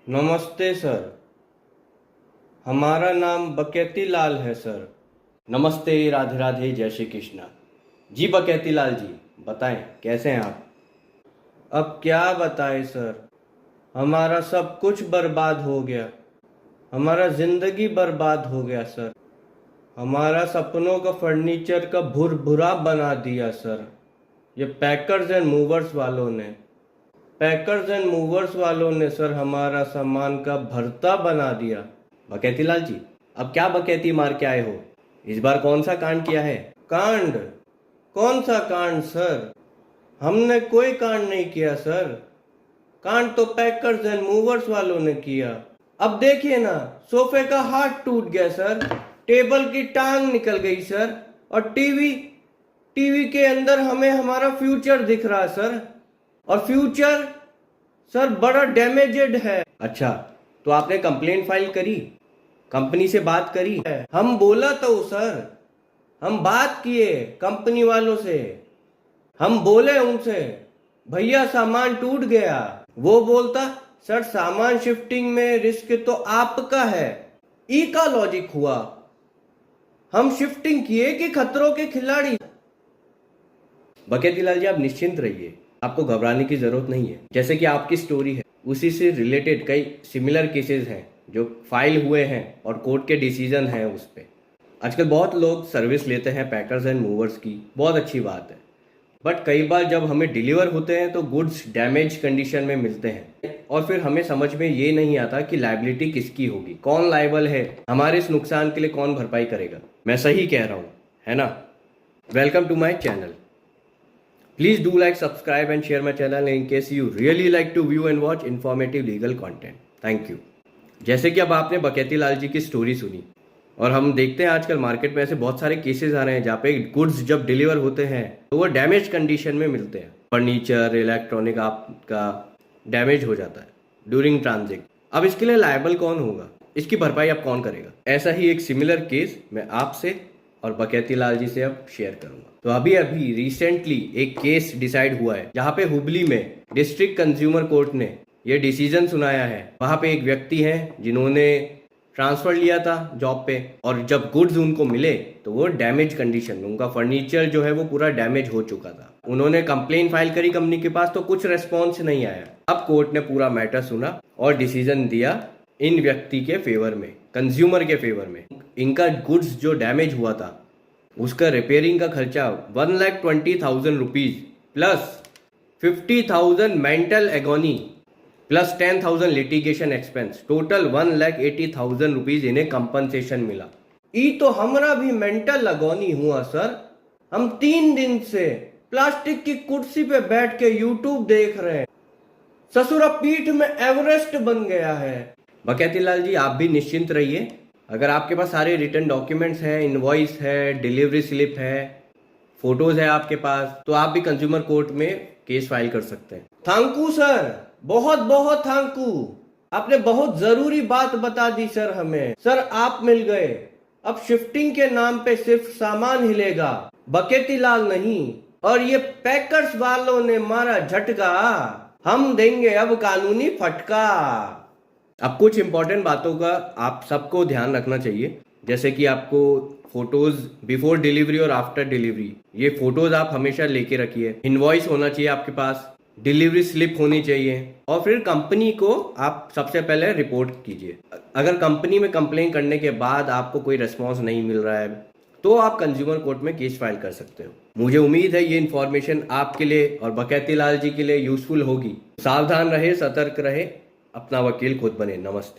नमस्ते सर। हमारा नाम बकेती लाल है सर। नमस्ते, राधे राधे, जय श्री कृष्णा। जी बकेती लाल जी, बताएं कैसे हैं आप। अब क्या बताएं सर, हमारा सब कुछ बर्बाद हो गया। हमारा जिंदगी बर्बाद हो गया सर। हमारा सपनों का फर्नीचर का भुरभुरा बना दिया सर, ये पैकर्स एंड मूवर्स वालों ने सर हमारा सामान का भरता बना दिया। बकेती लाल जी, अब क्या बकेती मार के आए हो? इस बार कौन सा कांड किया है? कांड? कौन सा कांड सर? हमने कोई कांड नहीं किया सर। कांड तो पैकर्स एंड मूवर्स वालों ने किया। अब देखिए ना, सोफे का हाथ टूट गया सर, टेबल की टांग निकल गई सर, और टीवी टीवी के अंदर हमें हमारा फ्यूचर दिख रहा है सर, और फ्यूचर सर बड़ा डैमेजेड है। अच्छा, तो आपने कंप्लेंट फाइल करी? कंपनी से बात करी? हम बोला तो सर, हम बात किए कंपनी वालों से। हम बोले उनसे, भैया सामान टूट गया। वो बोलता, सर सामान शिफ्टिंग में रिस्क तो आपका है। ई का लॉजिक हुआ? हम शिफ्टिंग किए कि खतरों के खिलाड़ी? बकेती लाल जी, आप निश्चिंत रहिए, आपको घबराने की जरूरत नहीं है। जैसे कि आपकी स्टोरी है, उसी से रिलेटेड कई सिमिलर केसेस हैं जो फाइल हुए हैं और कोर्ट के डिसीजन हैं उस पे। आजकल बहुत लोग सर्विस लेते हैं पैकर्स एंड मूवर्स की, बहुत अच्छी बात है। बट कई बार जब हमें डिलीवर होते हैं तो गुड्स डैमेज कंडीशन में मिलते हैं, और फिर हमें समझ में ये नहीं आता कि लायबिलिटी किसकी होगी, कौन लायबल है, हमारे इस नुकसान के लिए कौन भरपाई करेगा। मैं सही कह रहा हूँ, है ना? Welcome to my channel. Please do like, subscribe and share my channel in case you really like to view and watch informative legal content. Thank you. जैसे कि अब आपने बकेती लाल जी की स्टोरी सुनी, और हम देखते हैं आजकल मार्केट में ऐसे बहुत सारे केसेस आ रहे हैं जहाँ पे गुड्स जब डिलीवर होते हैं तो वो डैमेज कंडीशन में मिलते हैं। फर्नीचर, इलेक्ट्रॉनिक आपका डैमेज हो जाता है ड्यूरिंग ट्रांजिट। अब इसके लिए लायबल कौन होगा, इसकी भरपाई अब कौन करेगा? ऐसा ही एक सिमिलर केस मैं आपसे और बकेती लाल जी से अब शेयर करूंगा। तो अभी अभी रिसेंटली एक केस डिसाइड हुआ है जहां पे हुबली में डिस्ट्रिक्ट कंज्यूमर कोर्ट ने ये डिसीजन सुनाया है। वहां पे एक व्यक्ति हैं जिन्होंने ट्रांसफर लिया था जॉब पे, और जब गुड्स उनको मिले तो वो डैमेज कंडीशन में, उनका फर्नीचर जो है वो पूरा डैमेज हो चुका था। उन्होंने कंप्लेन फाइल करी कंपनी के पास, तो कुछ रेस्पॉन्स नहीं आया। अब कोर्ट ने पूरा मैटर सुना और डिसीजन दिया इन व्यक्ति के फेवर में, कंज्यूमर के फेवर में। इनका गुड्स जो डैमेज हुआ था उसका रिपेयरिंग का खर्चा 1,20,000 rupees plus 50,000 mental agony plus 10,000 litigation expense, total 1,80,000 rupees इन्हें कंपनसेशन मिला। ई तो हमरा भी मेंटल एगोनी हुआ सर। हम 3 दिन से प्लास्टिक की कुर्सी पे बैठ के यूट्यूब देख रहे हैं, ससुरा पीठ में एवरेस्ट बन गया है। बकेती लाल जी, आप भी निश्चिंत रहिए। अगर आपके पास सारे रिटर्न डॉक्यूमेंट्स हैं, इनवॉइस है, डिलीवरी स्लिप है, फोटोज है आपके पास, तो आप भी कंज्यूमर कोर्ट में केस फाइल कर सकते हैं। थैंक यू सर, बहुत बहुत थैंक यू। आपने बहुत जरूरी बात बता दी सर हमें। सर आप मिल गए। अब शिफ्टिंग के नाम पे सिर्फ सामान हिलेगा, बकेती लाल नहीं। और ये पैकर्स वालों ने मारा झटका, हम देंगे अब कानूनी फटका। अब कुछ इंपॉर्टेंट बातों का आप सबको ध्यान रखना चाहिए, जैसे कि आपको फोटोज बिफोर डिलीवरी और आफ्टर डिलीवरी, ये फोटोज आप हमेशा लेके रखिए। इनवॉइस होना चाहिए आपके पास, डिलीवरी स्लिप होनी चाहिए, और फिर कंपनी को आप सबसे पहले रिपोर्ट कीजिए। अगर कंपनी में कंप्लेन करने के बाद आपको कोई रिस्पॉन्स नहीं मिल रहा है तो आप कंज्यूमर कोर्ट में केस फाइल कर सकते हो। मुझे उम्मीद है ये इन्फॉर्मेशन आपके लिए और बकेती लाल जी के लिए यूजफुल होगी। सावधान रहे, सतर्क रहे, अपना वकील खुद बने। नमस्ते।